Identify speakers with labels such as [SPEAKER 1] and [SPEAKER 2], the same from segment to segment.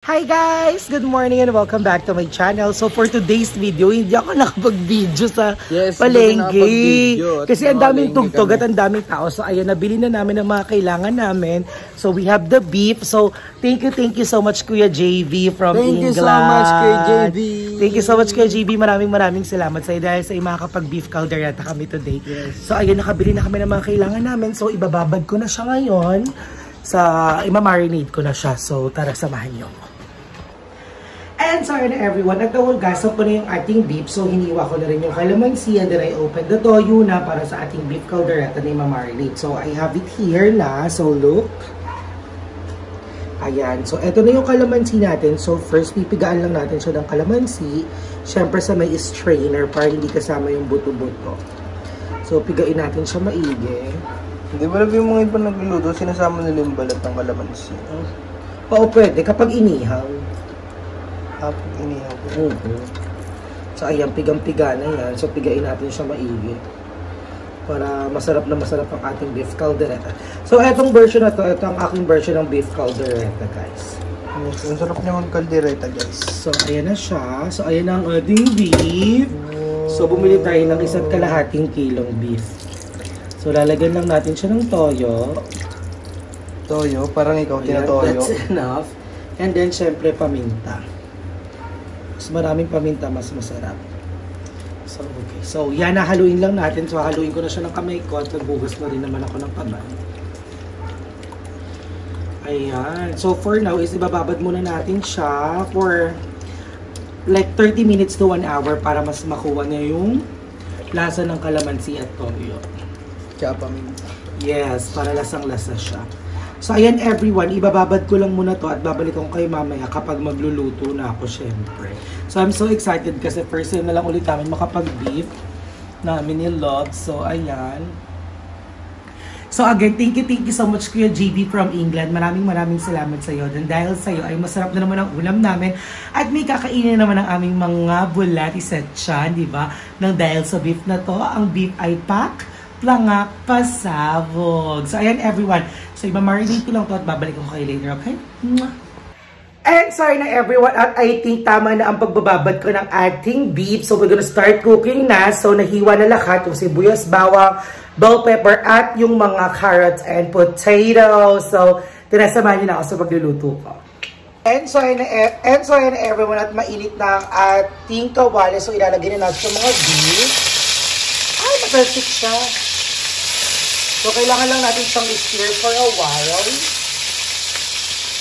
[SPEAKER 1] Hi guys! Good morning and welcome back to my channel. So for today's video, hindi ako nakapag-video sa palengke. Kasi ang daming tugtog at ang daming tao. So ayan, nabili na namin ang mga kailangan namin. So we have the beef. So thank you so much Kuya JV from England. Thank you so much Kuya JV. Thank you so much Kuya JV. Maraming salamat sa iyo dahil sa makakapag beef caldereta kami today. Yes. So ayan, nakabili na kami ng mga kailangan namin. So ibababad ko na siya ngayon. Ima-marinate ko na siya. So tara, samahan niyo. And sorry na everyone, nagtawagasan ko na yung ating beef. So hiniwa ko na rin yung calamansi and then I opened the toyo na para sa ating beef caldereta na ima-marinate. So I have it here na. So look. Ayan. So eto na yung calamansi natin. So first pipigaan lang natin siya ng calamansi. Siyempre sa may strainer para hindi kasama yung buto-buto. So pigain natin siya maigi.
[SPEAKER 2] Hindi ba lang yung mga iba nagluluto, sinasama nila yung balat ng calamansi?
[SPEAKER 1] Oo, pwede kapag inihaw.
[SPEAKER 2] Kapag inihaw.
[SPEAKER 1] So ayan, pigang-piga na yan. So pigain natin siya maigi. Para masarap na masarap ang ating beef caldereta. So etong version na to, ito ang aking version ng beef caldereta guys.
[SPEAKER 2] Yes, ang sarap niya mag-caldereta guys.
[SPEAKER 1] So ayan na siya. So ayan ang ating beef. So bumili tayo ng 1.5 kilong beef. So lalagyan lang natin siya ng toyo.
[SPEAKER 2] Toyo? Parang ikaw tinatoyo.
[SPEAKER 1] That's enough. And then syempre paminta. Mas maraming paminta, mas masarap. So okay. So yan, haluin lang natin. So haluin ko na siya ng kamay ko at nagbugas na rin naman ako ng kamay. Ayan. So for now is ibababad muna natin siya for like 30 minutes to 1 hour para mas makuha niya yung lasa ng kalamansi at toyo.
[SPEAKER 2] Kaya paminta.
[SPEAKER 1] Yes, para lasang-lasa siya. So ayan everyone, ibababad ko lang muna to at babalik ko kayo mamaya kapag magluluto na ako syempre. So I'm so excited kasi first time na lang ulit namin makapag-beef namin ni Love. So ayan. So again, thank you so much Kuya JB from England. Maraming salamat sa iyo. Dan dahil sa iyo ay masarap na naman ang ulam namin at may kakainin naman ang aming mga bulati sa tiyan, di ba? Nang dahil sa beef na to, ang beef ay plangak pasabog. So ayan everyone. So i-marinate ko lang to at babalik ko kayo later, okay? And sorry na everyone, at I think tama na ang pagbababad ko ng ating beef. So we're gonna start cooking na. So nahiwa na lahat yung sibuyas, bawang, bell pepper at yung mga carrots and potatoes. So tinasamahan niyo na ako sa pagluluto ko. And so ayan na everyone, at mainit na ang ating kawali. So ilalagay na natin yung mga beef. Ay, ma-perfect siya. So, kailangan lang natin siyang i-stir for a while.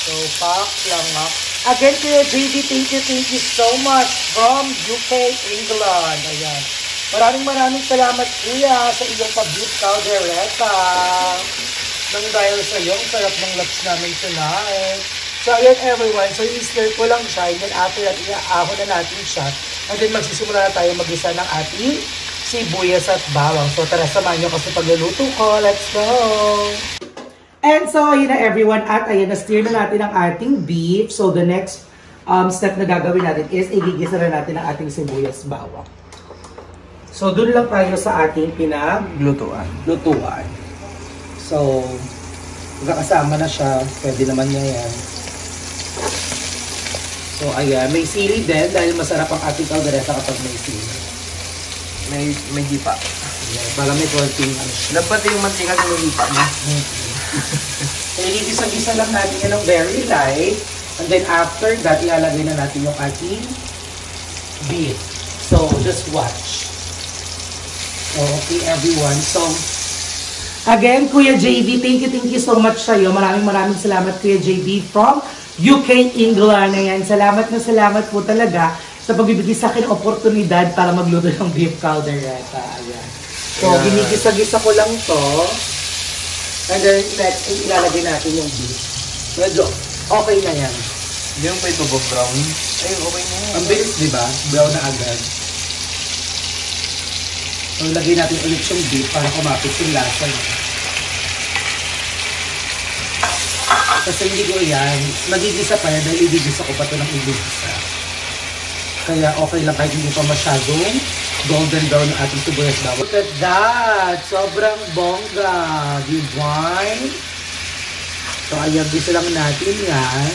[SPEAKER 1] So, pak lang nga. Again, Kuya JD, thank you so much from UK, England. Ayan. Maraming salamat, Kuya, sa iyong pa-beef caldereta. Nang dahil sa iyo, ang sarap ng lunch namin tonight. So, ayan everyone. So, i-stir ko lang siya. And then, after that, iaahon na natin siya. And then, magsisimula na tayo mag-isa ng ating sibuyas at bawang. So tara, samahan nyo kasi pagluluto ko. Let's go! And so, yun na everyone. At ayan, na-steer na natin ang ating beef. So the next step na gagawin natin is igigisa na natin ang ating sibuyas bawang. So dun lang tayo sa ating pinaglutuan. So, magkakasama na siya. Pwede naman niya yan. So ayan, may sili din dahil masarap ang ating caldereta kapag may sili.
[SPEAKER 2] May hipa.
[SPEAKER 1] Yeah, para may konting
[SPEAKER 2] Dapat yung mantika sa hipa mo.
[SPEAKER 1] Iligisa-gisa lang natin yan ng very light. And then after that, ilalagay na natin yung ating beef. So, just watch. So, okay everyone. So, again, Kuya JB, thank you so much sa iyo. Maraming salamat Kuya JB from UK, England. Ayan, salamat po talaga sa pagbibigay sa akin oportunidad para magluto ng beef caldereta. Ayan. So, ginigisa-gisa ko lang to. And then, next, ilalagay natin yung beef. Medyo, okay na yan.
[SPEAKER 2] Hindi yung pa ito brown. Ay, okay na yan.
[SPEAKER 1] Ang bilis, di ba? Brown na agad. So, ilagay natin ulit yung beef para kumapit yung lasa niya. Kasi hindi ko yan. Magigisa pa yan dahil igigisa ko pa ito ng igigisa. Kaya okay lang kahit hindi pa masyadong golden brown ang ating sibuyas bawang. Look at that! Sobrang bongga! Divine! So, ayan, gusto lang natin yan.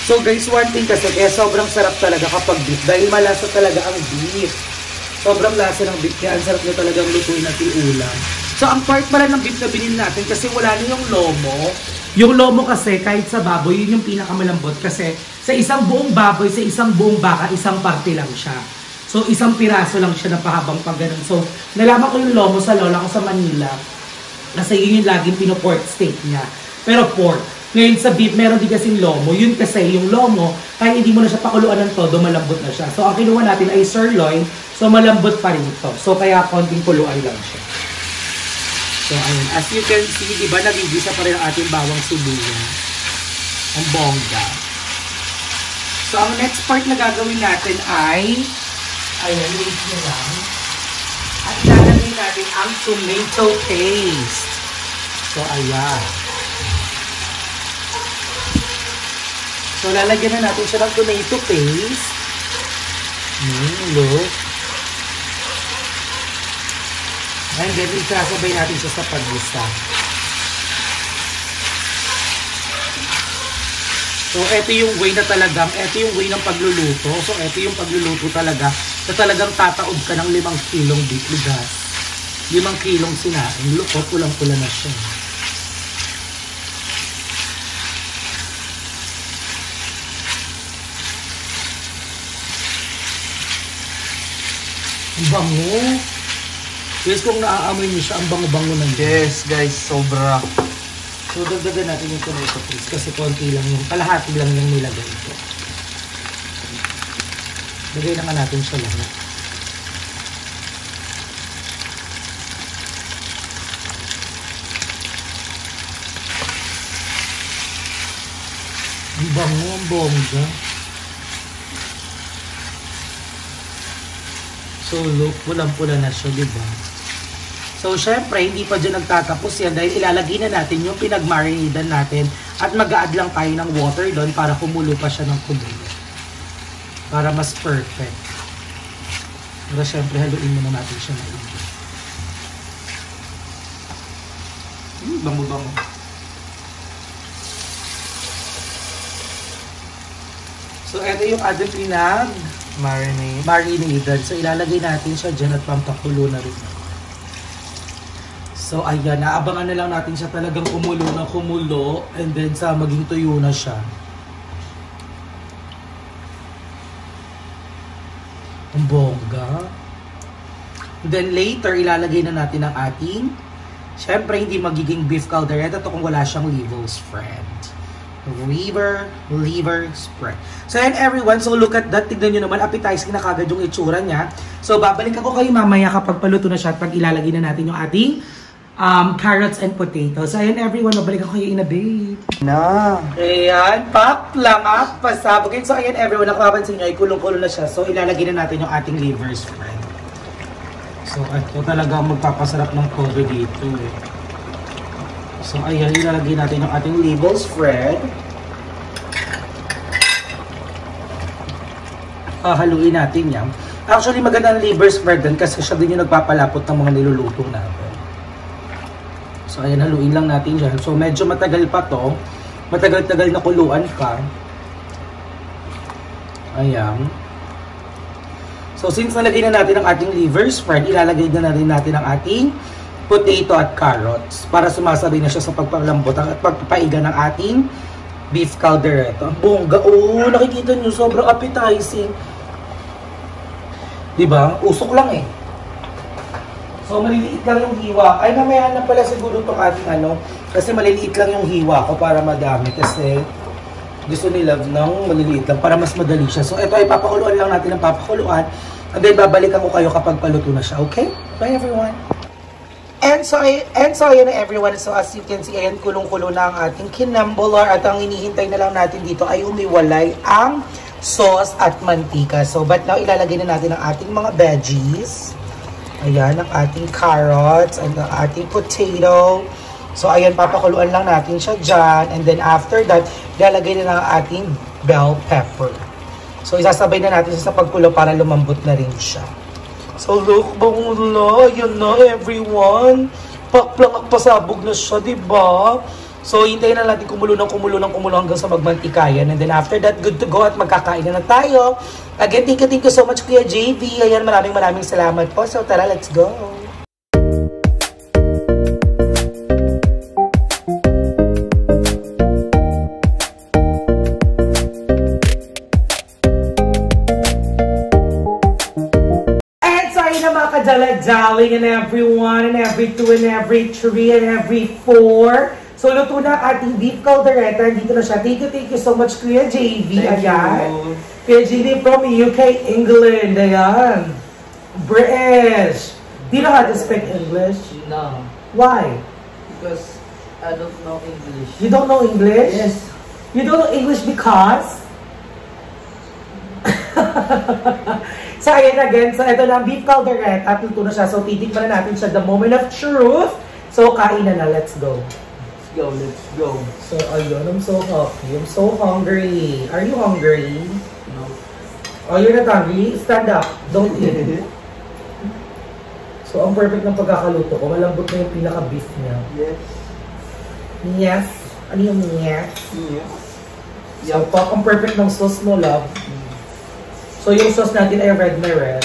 [SPEAKER 1] So guys, one thing kasi, kaya sobrang sarap talaga kapag beef. Dahil malasa talaga ang beef. Sobrang lasa ng beef, kaya ang sarap na talagang lutuin natin ulam. So ang part pala ng beef na binili natin, kasi wala na yung lomo. Yung lomo kasi, kahit sa baboy, yun yung pinakamalambot. Kasi sa isang buong baboy, sa isang buong baka, isang parte lang siya. So isang piraso lang siya na pahabang pag ganun. So nalaman ko yung lomo sa lola ko sa Manila. Kasi yun yung laging pino-pork steak niya. Pero pork. Ngayon sa beef, meron din kasing lomo. Yun kasi yung lomo, kahit hindi mo na siya pakuluan ng todo, malambot na siya. So ang kinuha natin ay sirloin, so malambot pa rin ito. So kaya konting kuluan lang siya. So ayun, as you can see, di ba nagigisa pa rin ang ating bawang sibuyas. Ang bongga. So ang next part na gagawin natin ay, ayun, wait nyo lang. At lalagay natin ang tomato paste. So ayan. So, lalagyan na natin siya ng tomato paste. Look. And then, isasabay natin siya sa paggisa. So, ito yung way na talagang, ito yung way ng pagluluto. So, ito yung pagluluto talaga na talagang tataob ka ng 5 kilong beef ligas. 5 kilong sinain. Look, pulang-pula na siya. Ang bango. Guys, kung naaamoy niyo siya, ang bango-bango ng
[SPEAKER 2] Yes, guys, sobra.
[SPEAKER 1] So, dagdagan natin yung tomato paste kasi konti lang yung, kalahati lang yung nilagay ito. Lagay na nga natin siya lahat. Ang bango, ang bongga. So, look, pulang-pula na siya, di ba? So, syempre, hindi pa dyan nagtatapos yan dahil ilalagay na natin yung pinag-marinadan natin at mag-a-add lang tayo ng water doon para kumulo pa siya ng kumulo. Para mas perfect. Pero syempre, haluin muna natin siya na ito. Bango-bango. So, ito yung ating marinated. So, ilalagay natin siya dyan at pampakulo na rin. So, ayan. Naabangan na lang natin siya talagang kumulo na kumulo. And then, sa maging tuyo na siya. Ang bongga. And then, later, ilalagay na natin ang ating, syempre, hindi magiging beef caldereta to kung wala siyang liver spread. Liver spread. So yan everyone, so look at that. Tignan nyo naman, appetizing na kagad yung itsura niya. So babalik ako kayo mamaya kapag paluto na siya at pag ilalagay na natin yung ating carrots and potatoes. So ayan everyone, babalik ako kayo in a bit. Ayan, pak lang pasabog. So ayan everyone, nakapansin nyo ay kulong-kulo na siya. So ilalagay na natin yung ating liver spread. So ito talaga magpapasarap ng todo dito eh. So, ayan, ilalagay natin yung ating liver spread. Haluin natin yan. Actually, maganda ang liver spread din kasi siya din yung nagpapalapot ng mga niluluto natin. So, ayan, haluin lang natin dyan. So, medyo matagal pa to. Matagal-tagal na kuluan ka. Ayan. So, since nalagay na natin ang ating liver spread, ilalagay na rin natin ang ating potato at carrots para sumasabay na siya sa pagpalambot at pagpapaiga ng ating beef caldereta. Ang bongga. Oh, nakikita nyo, sobrang appetizing. Diba? Usok lang eh. So, maliliit lang yung hiwa. Ay, namaya na pala siguro itong ating kasi maliliit lang yung hiwa ko para madami kasi gusto nila ng maliliit lang para mas madali siya. So, ito ay papakuluan lang natin ng papakuluan and then babalikan ko kayo kapag paluto na siya. Okay? Bye everyone! And so ayan na everyone. So as you can see, ayan kulong-kulo na ang ating kinambolar at ang hinihintay na lang natin dito ay umiwalay ang sauce at mantika. So but now ilalagay na natin ang ating mga veggies. Ayan, ang ating carrots and ang ating potato. So ayan, papakuluan lang natin siya dyan. And then after that, ilalagay na ang ating bell pepper. So isasabay na natin siya sa pagkulo para lumambot na rin siya. So look, bango na, yun na everyone. Paklang at pasabog na siya, diba? So, hintayin na natin kumulo hanggang sa magmantikayan. And then after that, good to go at magkakain na tayo. Again, thank you so much, Kuya JV. Ayan, maraming salamat po. So, tara, let's go. Jolly and everyone, and every 2, and every 3, and every 4. So, luto na ang ating beef caldereta. Dito na siya. Thank you so much, Kuya JV. Ayan. Kuya JV from UK, England. Ayan. British. Do you know how to speak English?
[SPEAKER 3] No. Why? Because I don't know English.
[SPEAKER 1] You don't know English?
[SPEAKER 3] Yes.
[SPEAKER 1] You don't know English because? So, ayan again. So, ito na ang beef caldereta. Luto na siya. So, titikman na natin siya the moment of truth. So, kain na. Let's go.
[SPEAKER 3] Let's go.
[SPEAKER 1] So, ayun. I'm so happy. I'm so hungry. Are you hungry?
[SPEAKER 3] No.
[SPEAKER 1] Oh, you're not hungry? Stand up. Don't eat. So, ang perfect ng pagkakaluto ko. Malambot na yung pinaka-beef niya.
[SPEAKER 3] Yes.
[SPEAKER 1] Yes. Ano yung yes?
[SPEAKER 3] Yes.
[SPEAKER 1] So, ang perfect ng sauce mo, love. So, yung sauce natin ay red na red.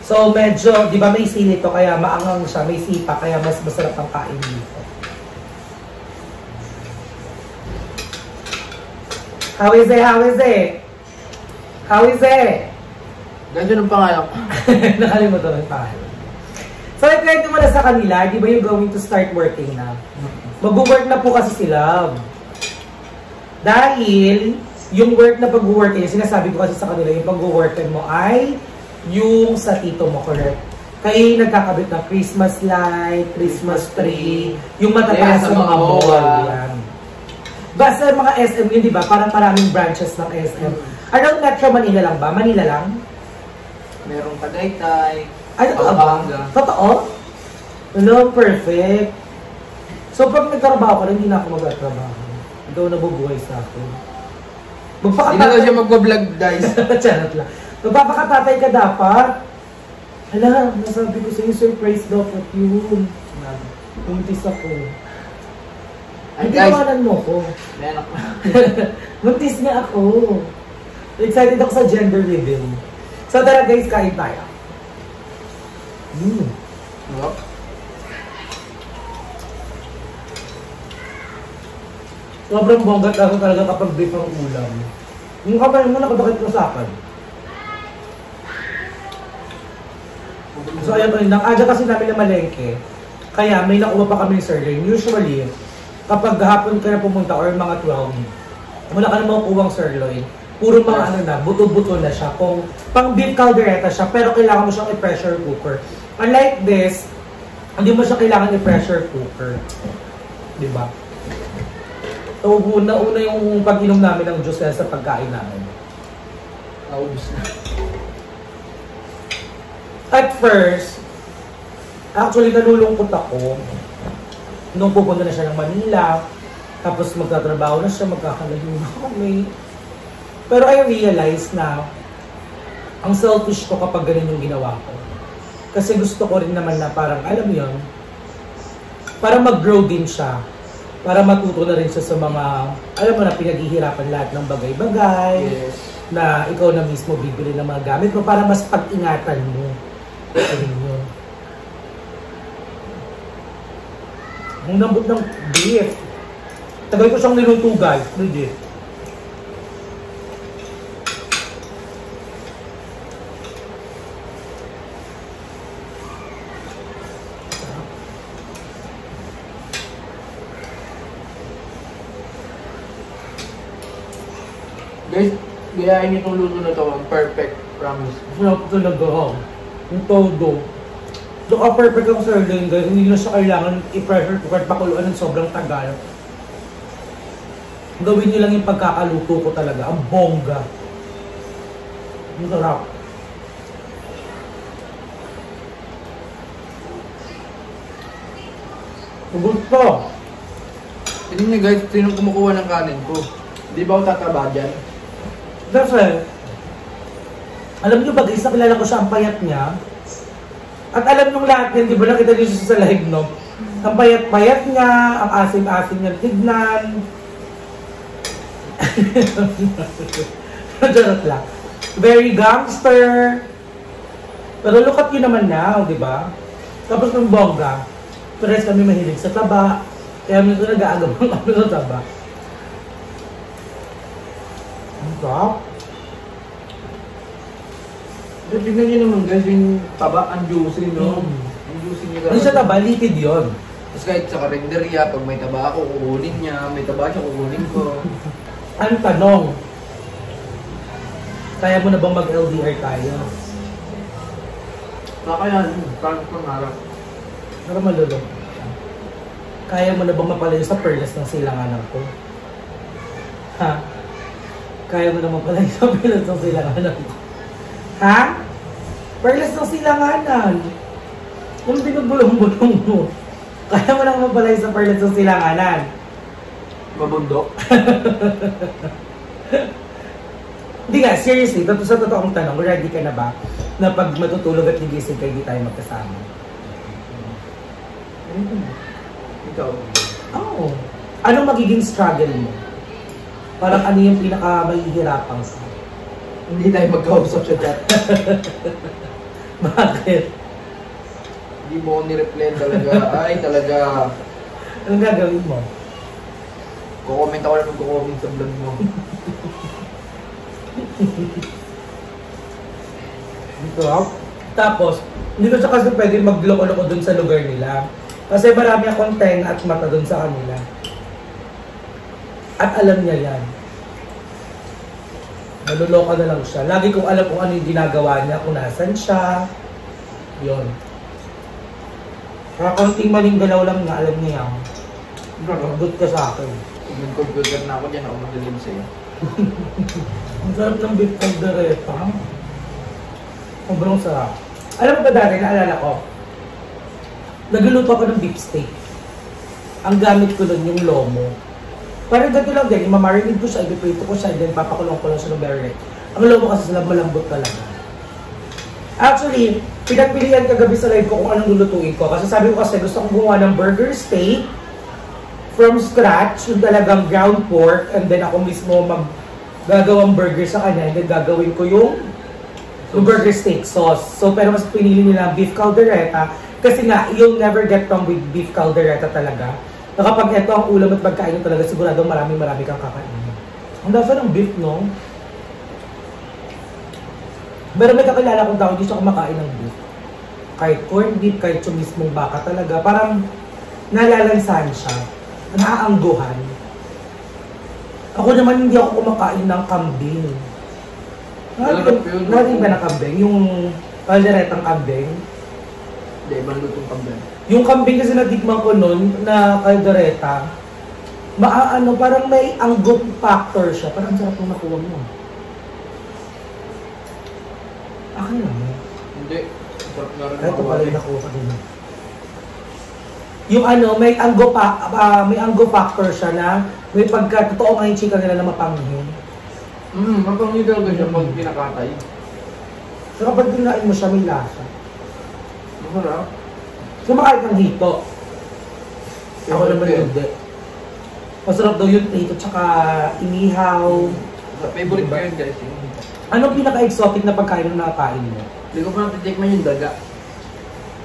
[SPEAKER 1] So, medyo, di ba may sili to, kaya maangang siya, may sipa, kaya mas masarap ang kain dito. How is it? How is it? How is it?
[SPEAKER 3] Ganyan ang pangalan ko.
[SPEAKER 1] Nakalimutan ng pangalan. So, ikwento mo na sa kanila, di ba yung going to start working na? Mag-work na po kasi sila. Dahil, yung work na pag-work niya, sinasabi ko kasi sa kanila, yung pag-workin mo ay yung sa tito mo, correct? Kayo nagkakabit ng Christmas light, Christmas tree, yung matataas sa mga ball. Yan. Basta mga SM yun, di ba? Parang maraming branches ng SM. Around Metro Manila lang ba? Manila lang?
[SPEAKER 3] Merong Tagaytay.
[SPEAKER 1] Ay, totoo ba? Totoo? Ano, perfect. So, pag nagtrabaho ka, hindi na ako magtatrabaho. Ikaw nabubuhay sa akin.
[SPEAKER 3] Hindi na siya magbablog, guys.
[SPEAKER 1] Charot lang. Magpapakatatay ka dapat. Hala, nasabi ko sa'yo, surprise dapat yun. Buntis ako.
[SPEAKER 3] Ay,
[SPEAKER 1] Hindi
[SPEAKER 3] guys.
[SPEAKER 1] nawanan mo ko.
[SPEAKER 3] May anak na.
[SPEAKER 1] Buntis nga ako. Excited ako sa gender reveal. So tara guys, kain tayo.
[SPEAKER 3] What?
[SPEAKER 1] Sobrang bonggat ako talaga kapag beef ang ulam. Yung kamay mo nakabakit ko sa akin. So ayan pa rin, aga kasi namin na malengke. Kaya may nakuha pa kami sirloin. Usually, kapag hapon ka na pumunta or mga 12, wala ka na makukuha sirloin. Puro mga ano na, buto-buto na siya. Kung pang beef caldereta siya, pero kailangan mo siyang i-pressure cooker. Unlike this, hindi mo siya kailangan i-pressure cooker. Diba? So, una yung pag-inom namin ng juice sa pagkain namin.
[SPEAKER 3] Naubos na.
[SPEAKER 1] At first, actually nalulungkot ako nung pupunta na siya ng Manila, tapos magtatrabaho na siya, magkakalayo na kami. Pero I realize na ang selfish ko kapag ganun yung ginawa ko. Kasi gusto ko rin naman na parang, alam mo yun, para mag-grow din siya. Para matuto na rin siya sa mga, alam mo na, pinaghihirapan lahat ng bagay-bagay.
[SPEAKER 3] Yes.
[SPEAKER 1] Na ikaw na mismo bibili ng mga gamit mo para mas pag-ingatan mo. Ayun yun. Ang lambot ng beef. Tagal ko siyang niluto guys. Legit.
[SPEAKER 3] Guys, gayahin niyo itong luto na to. Perfect. Promise.
[SPEAKER 1] Sarap talaga. Yung todo. Doon perfect ang sirloin guys. Hindi na siya kailangan i-pressure cooker pakuluan ng sobrang tagal. Gawin niyo lang yung pagkakaluto ko talaga. Ang bongga. Ang sarap. Tugod pa.
[SPEAKER 3] Tignan niyo guys, sino kumukuha ng kanin ko? Di ba ako tataba dyan?
[SPEAKER 1] Kasi, alam niyo ba guys, nakilala ko siya ang payat niya. At alam nung lahat yan, di ba nakita niyo siya sa live, no? Ang payat-payat niya, ang asim-asim niya tignan. Charot lang. Very gangster. Pero look at you naman now, di ba? Tapos ng bongga, pares kami mahilig sa taba. Kaya minsan nag-aagabang kami sa taba. Ang sarap.
[SPEAKER 3] So, tignan nyo naman guys, yung taba, ang juicy, no?
[SPEAKER 1] Mm.
[SPEAKER 3] Ang juicy niya
[SPEAKER 1] Ano siya taba? Litid yun.
[SPEAKER 3] Tapos kahit sa karinderya, pag may taba ako, kukunin niya. May taba siya, kukunin ko.
[SPEAKER 1] Ang tanong, kaya mo na bang mag-LDR tayo?
[SPEAKER 3] Baka yan, parang pangarap.
[SPEAKER 1] Para malulog. Kaya mo na bang mapalayo sa perlas ng silanganan ko? Ha? Kaya mo na mapalayo sa perlas ng silanganan ko? Ha? Perlas ng silanganan. Yung binubulong-bulong mo. Kaya mo na mapalayo sa perlas ng silanganan.
[SPEAKER 3] Mabundok.
[SPEAKER 1] Hindi nga, seriously, sa totoong tanong, ready ka na ba na pag matutulog at gigising kayo, di tayo magkasama?
[SPEAKER 3] Ikaw.
[SPEAKER 1] Oo. Anong magiging struggle mo? Parang ano yung pinaka-mahihirapan sa?
[SPEAKER 3] Hindi tayo magkausap sa chat.
[SPEAKER 1] Bakit?
[SPEAKER 3] Hindi mo ako ni-reply talaga. Ay, talaga.
[SPEAKER 1] Anong gagawin mo?
[SPEAKER 3] Kukomment ako na mag-comment sa vlog mo.
[SPEAKER 1] Dito ako. Tapos, hindi ko siya kasi pwede magloko-loko dun sa lugar nila. Kasi marami akong tenga at mata dun sa kanila. At alam niya yan. Naluloka na lang siya. Lagi kong alam kung ano yung ginagawa niya, kung nasan siya. Yun. Kaya konting maling galaw lang nga, alam niya yan. Good ka sa akin.
[SPEAKER 3] Kung nag-computer na ako dyan, ako magaling sa'yo.
[SPEAKER 1] Ang sarap ng beef caldereta. Sobrang sarap. Alam mo ba dati, naalala ko, nagluluto ako ng beef steak. Ang gamit ko nun yung lomo. Parang ganito lang din, imamarinate ko siya, ipiprito ko siya, and then papakulong ko lang siya ng very light. Ang lomo kasi sila malambot talaga. Actually, pinagpilihan kagabi sa live ko kung anong lulutuin ko. Kasi sabi ko kasi gusto kong gumawa ng burger steak from scratch, yung talagang ground pork, and then ako mismo gagawang burger sa kanya, and then gagawin ko yung burger steak sauce. So, pero mas pinili nila beef caldereta, kasi nga, you'll never get wrong with beef caldereta talaga. Na kapag ito ang ulam at pagkain talaga, sigurado marami kang kakainin. Ang lasa ng beef, no? Pero may kakilala kong tao, hindi siya kumakain ng beef. Kahit corned beef, kahit yung mismong baka talaga, parang nalalansahan siya. Naaangguhan. Ako naman hindi ako kumakain ng kambing. Natin ba na kambing? Yung kalderetang kambing?
[SPEAKER 3] Hindi, ibang lutong kambing.
[SPEAKER 1] Yung kambing kasi natikman ko nun na kaldereta, parang may anggop factor siya. Parang ang sarap nung nakuha mo. Akin lang.
[SPEAKER 3] Hindi. Sarap na rin
[SPEAKER 1] Ito pala yung nakuha ko din. Yung may anggop factor siya na may pagka, totoo nga yung chika nila na mapanghin.
[SPEAKER 3] Mapanghin talaga siya pag pinakatay.
[SPEAKER 1] So kapag kinain mo siya, may lasa.
[SPEAKER 3] Masarap.
[SPEAKER 1] Kumakain kang hito. Ako
[SPEAKER 3] Favorite
[SPEAKER 1] naman
[SPEAKER 3] ko yun.
[SPEAKER 1] hindi. Masarap daw yung hito, tsaka inihaw.
[SPEAKER 3] Favorite ko yun guys.
[SPEAKER 1] Anong pinaka-exotic na pagkain na nakakain mo?
[SPEAKER 3] Hindi ko pa natitikman yung daga.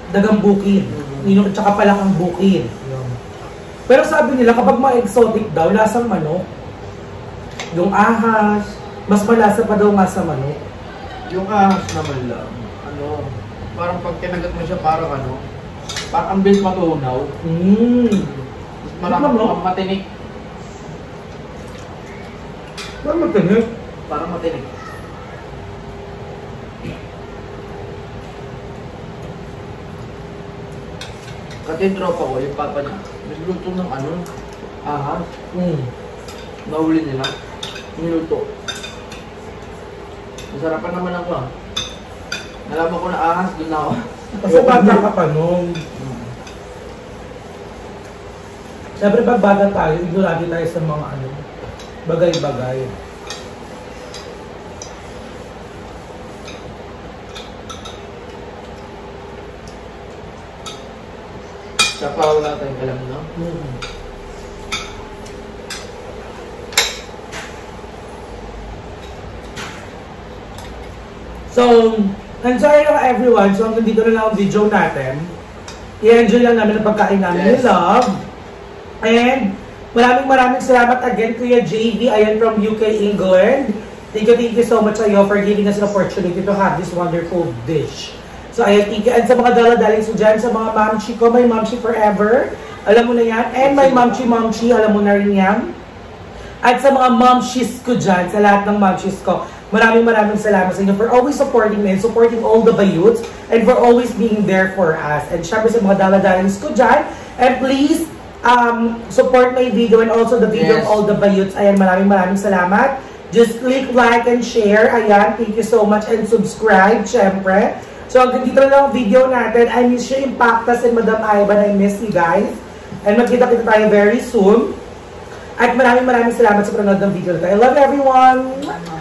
[SPEAKER 1] Dagang bukid. Yun, tsaka palakang bukid. Pero sabi nila, kapag ma-exotic daw, lasang manok. Yung ahas, mas malasa pa daw nga sa manok.
[SPEAKER 3] Yung ahas naman lang, parang pag kinagat mo siya, parang parang ang bilis matunaw. Marami
[SPEAKER 1] Ano?
[SPEAKER 3] matinik.
[SPEAKER 1] Parang matinig.
[SPEAKER 3] Parang matinik. Kasi yung tropa ko, yung papa niya, nagluto ng ahas. Nahuli nila. Niluto. Masarapan naman ako Nalaman ko na ahas, doon ako.
[SPEAKER 1] Kasi bata ka pa nung. Siyempre pag bata tayo, ignorante tayo sa mga bagay-bagay.
[SPEAKER 3] Saka, wala tayong alam, no?
[SPEAKER 1] So, enjoy lang everyone. So, hanggang dito na lang ang video natin. I-enjoy lang namin ang pagkain namin.
[SPEAKER 3] Yes.
[SPEAKER 1] We love. And maraming salamat again, Kuya JV. Ayan from UK, England. Thank you so much sa'yo for giving us an opportunity to have this wonderful dish. So, ayan, thank you. And sa mga daladaling so dyan, sa mga mamchi ko, may mamchi forever. Alam mo na yan. And may mamchi, alam mo na rin yan. At sa mga momshies ko dyan, sa lahat ng momshies ko, maraming salamat sa inyo for always supporting me and supporting all the bayuts and for always being there for us. And syempre sa mga daladalings ko dyan. And please, support my video and also the video of all the bayuts. Ayan, maraming salamat. Just click like and share. Ayan, thank you so much. And subscribe, syempre. So hanggang dito na lang ang video natin. I miss you, Impactas and Madam Ivan. I miss you guys. And magkita-kita tayo very soon. At maraming salamat sa panonood ng video na tayo. I love everyone!